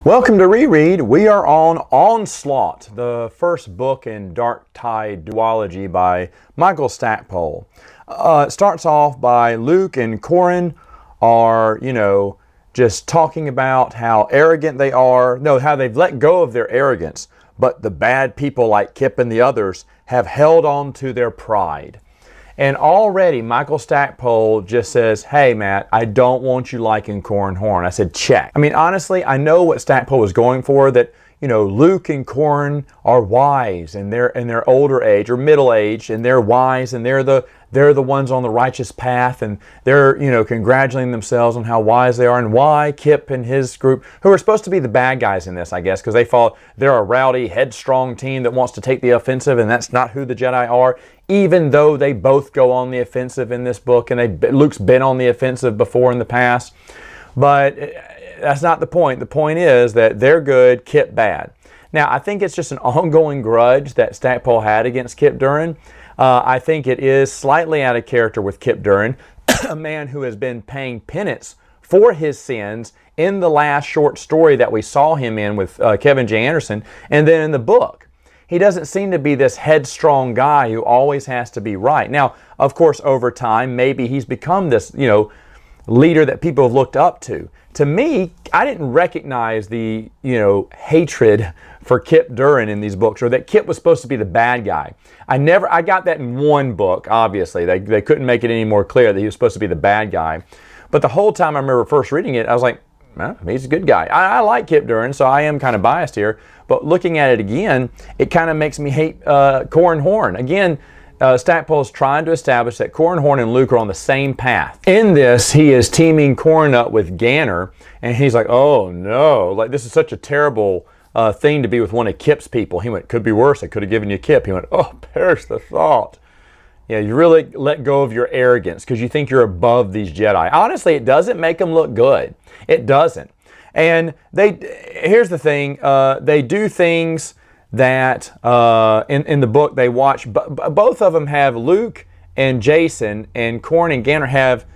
Welcome to Reread. We are on Onslaught, the first book in Dark Tide Duology by Michael Stackpole. It starts off by Luke and Corin are, just talking about how arrogant they are. No, how they've let go of their arrogance, but the bad people like Kip and the others have held on to their pride. And already Michael Stackpole just says, hey Matt, I don't want you liking Corin Horn. I said, check. I mean, honestly, I know what Stackpole was going for, that, Luke and Corin are wise and they're in their older age or middle age, and they're wise and they're the ones on the righteous path, and they're, congratulating themselves on how wise they are, and why Kip and his group, who are supposed to be the bad guys in this, I guess, because they're a rowdy, headstrong team that wants to take the offensive, and that's not who the Jedi are, even though they both go on the offensive in this book, and Luke's been on the offensive before in the past. But that's not the point. The point is that they're good, Kip bad. Now, I think it's just an ongoing grudge that Stackpole had against Kip Durin. I think it is slightly out of character with Kip Durin, a man who has been paying penance for his sins in the last short story that we saw him in with Kevin J. Anderson, and then in the book. He doesn't seem to be this headstrong guy who always has to be right. Now, of course, over time, maybe he's become this, leader that people have looked up to. To me, I didn't recognize the, hatred for Kip Durin in these books, or that Kip was supposed to be the bad guy. I got that in one book, obviously. They couldn't make it any more clear that he was supposed to be the bad guy. But the whole time I remember first reading it, I was like, well, he's a good guy. I like Kip Durin, so I am kind of biased here. But looking at it again, it kind of makes me hate Corin Horn. Again, Stackpole's trying to establish that Corin Horn and Luke are on the same path. In this, he is teaming Corin up with Ganner, and he's like, oh no, like this is such a terrible thing to be with one of Kip's people. He went, could be worse, I could have given you Kip. He went, oh, perish the thought. Yeah, you really let go of your arrogance because you think you're above these Jedi. Honestly, it doesn't make them look good. It doesn't. And here's the thing, they do things that in the book they watch. Both of them have Luke and Jason, and Corin and Ganner have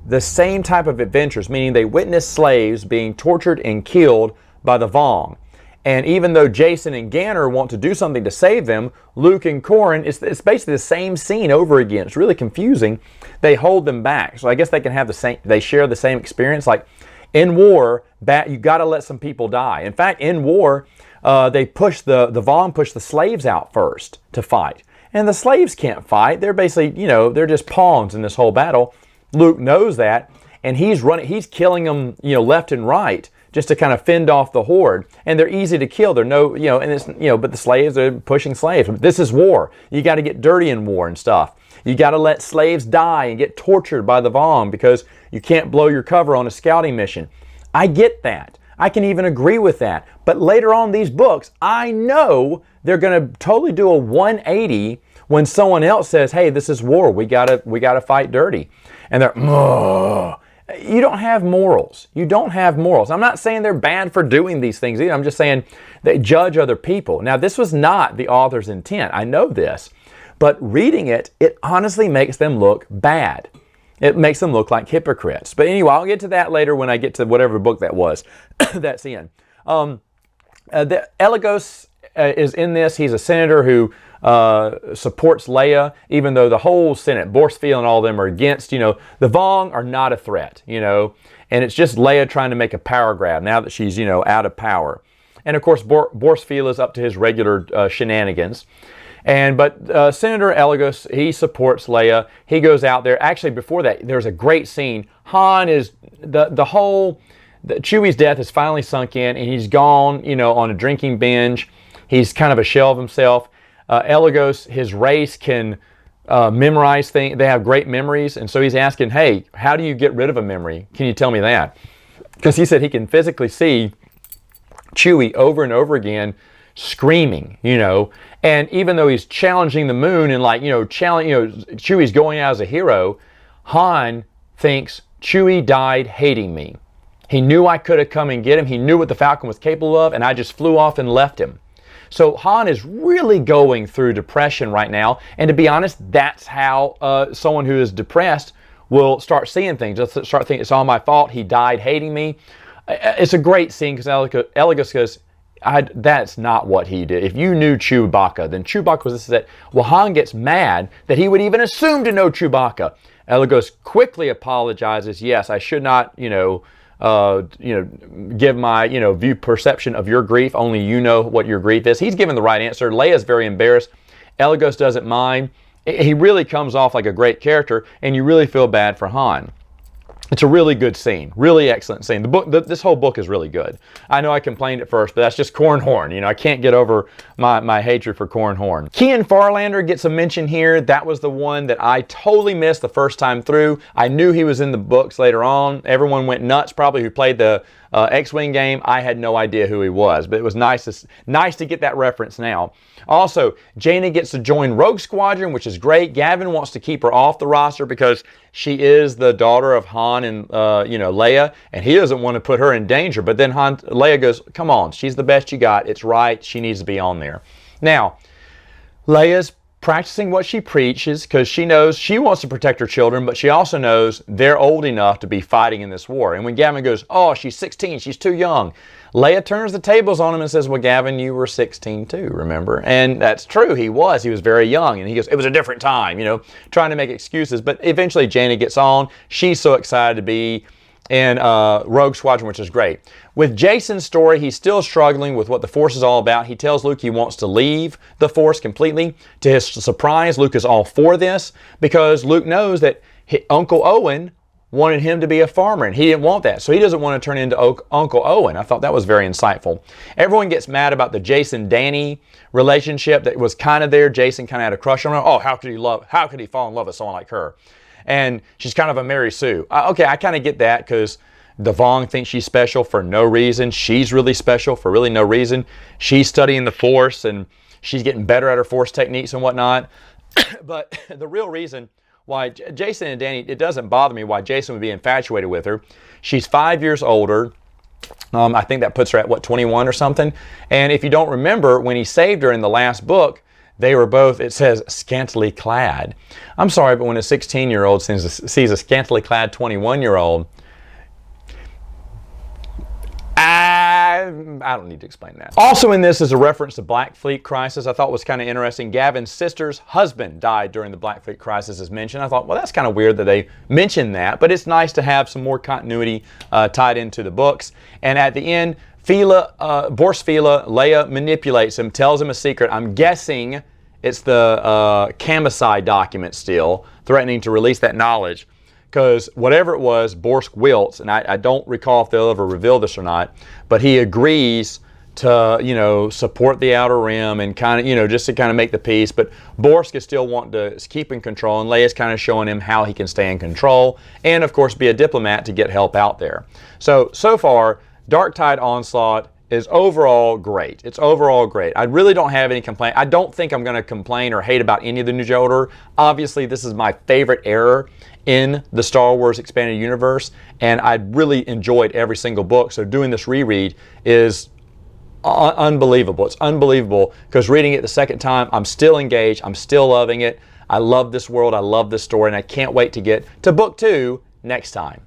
the same type of adventures, meaning they witness slaves being tortured and killed by the Vong. And even though Jason and Ganner want to do something to save them, Luke and Corin, it's basically the same scene over again. It's really confusing. They hold them back. So I guess they can have they share the same experience. Like in war, you got to let some people die. In fact, in war, they push the Vong push the slaves out first to fight. And the slaves can't fight. They're basically, they're just pawns in this whole battle. Luke knows that, and he's killing them, left and right, just to kind of fend off the horde. And they're easy to kill. They're but the slaves are pushing slaves. This is war. You got to get dirty in war and stuff. You got to let slaves die and get tortured by the Vong because you can't blow your cover on a scouting mission. I get that. I can even agree with that. But later on in these books, I know they're going to totally do a 180 when someone else says, hey, this is war. We gotta fight dirty. And they're, ugh. You don't have morals. You don't have morals. I'm not saying they're bad for doing these things either. I'm just saying they judge other people. Now, this was not the author's intent. I know this. But reading it, it honestly makes them look bad. It makes them look like hypocrites. But anyway, I'll get to that later when I get to whatever book that was that's in. Elagos is in this. He's a senator who supports Leia, even though the whole Senate, Borsfield and all of them are against, the Vong are not a threat, and it's just Leia trying to make a power grab now that she's, out of power. And of course, Borsfield is up to his regular shenanigans. But Senator Elagos, he supports Leia. He goes out there. Actually, before that, there's a great scene. Han is, Chewie's death is finally sunk in, and he's gone, on a drinking binge. He's kind of a shell of himself. Elagos, his race can memorize things. They have great memories. And so he's asking, hey, how do you get rid of a memory? Can you tell me that? Because he said he can physically see Chewie over and over again screaming, and even though he's challenging the moon and Chewie's going out as a hero, Han thinks Chewie died hating me. He knew I could have come and get him. He knew what the Falcon was capable of, and I just flew off and left him. So Han is really going through depression right now, and to be honest, that's how someone who is depressed will start seeing things. They'll start thinking, it's all my fault, he died hating me. It's a great scene because Elegos goes, that's not what he did. If you knew Chewbacca, then Chewbacca was this, that. Well, Han gets mad that he would even assume to know Chewbacca. Elegos quickly apologizes. Yes, I should not, give my, view perception of your grief. Only you know what your grief is. He's given the right answer. Leia's very embarrassed. Elegos doesn't mind. He really comes off like a great character, and you really feel bad for Han. It's a really good scene, really excellent scene. This whole book is really good. I know I complained at first, but that's just Corran Horn. I can't get over my hatred for Corran Horn. Kian Farlander gets a mention here. That was the one that I totally missed the first time through. I knew he was in the books later on. Everyone went nuts probably who played the X-Wing game. I had no idea who he was, but it was nice to get that reference now. Also, Jaina gets to join Rogue Squadron, which is great. Gavin wants to keep her off the roster because she is the daughter of Han and Leia, and he doesn't want to put her in danger. But then Leia goes, "Come on, she's the best you got. It's right. She needs to be on there." Now, Leia's practicing what she preaches because she knows she wants to protect her children, but she also knows they're old enough to be fighting in this war. And when Gavin goes, "Oh, she's 16, she's too young," Leia turns the tables on him and says, "Well, Gavin, you were 16 too, remember?" And that's true, he was very young. And he goes, "It was a different time," trying to make excuses. But eventually Jaina gets on. She's so excited to be in Rogue Squadron, which is great. With Jason's story, he's still struggling with what the Force is all about. He tells Luke he wants to leave the Force completely. To his surprise, Luke is all for this because Luke knows that Uncle Owen wanted him to be a farmer, and he didn't want that. So he doesn't want to turn into Uncle Owen. I thought that was very insightful. Everyone gets mad about the Jason-Danny relationship that was kind of there. Jason kind of had a crush on her. Oh, how could he fall in love with someone like her? And she's kind of a Mary Sue. Okay, I kind of get that because Devon thinks she's special for no reason. She's really special for really no reason. She's studying the Force, and she's getting better at her Force techniques and whatnot. But the real reason why Jason and Danny, it doesn't bother me why Jason would be infatuated with her. She's 5 years older. I think that puts her at, 21 or something? And if you don't remember, when he saved her in the last book, they were both, it says, scantily clad. I'm sorry, but when a 16-year-old sees a scantily clad 21-year-old, I don't need to explain that. Also in this is a reference to Black Fleet Crisis. I thought was kind of interesting. Gavin's sister's husband died during the Black Fleet Crisis as mentioned. I thought, well, that's kind of weird that they mentioned that, but it's nice to have some more continuity tied into the books. And at the end, Borsk Fila, Leia manipulates him, tells him a secret. I'm guessing it's the Camisai document still, threatening to release that knowledge. Because whatever it was, Borsk wilts, and I don't recall if they'll ever reveal this or not, but he agrees to, support the Outer Rim and kind of, just to kind of make the peace. But Borsk is still wanting to keep in control, and Leia's kind of showing him how he can stay in control and, of course, be a diplomat to get help out there. So far, Dark Tide Onslaught is overall great. It's overall great. I really don't have any complaint. I don't think I'm going to complain or hate about any of the New Jedi Order. Obviously, this is my favorite era in the Star Wars Expanded Universe, and I really enjoyed every single book. So doing this reread is unbelievable. It's unbelievable because reading it the second time, I'm still engaged. I'm still loving it. I love this world. I love this story, and I can't wait to get to book 2 next time.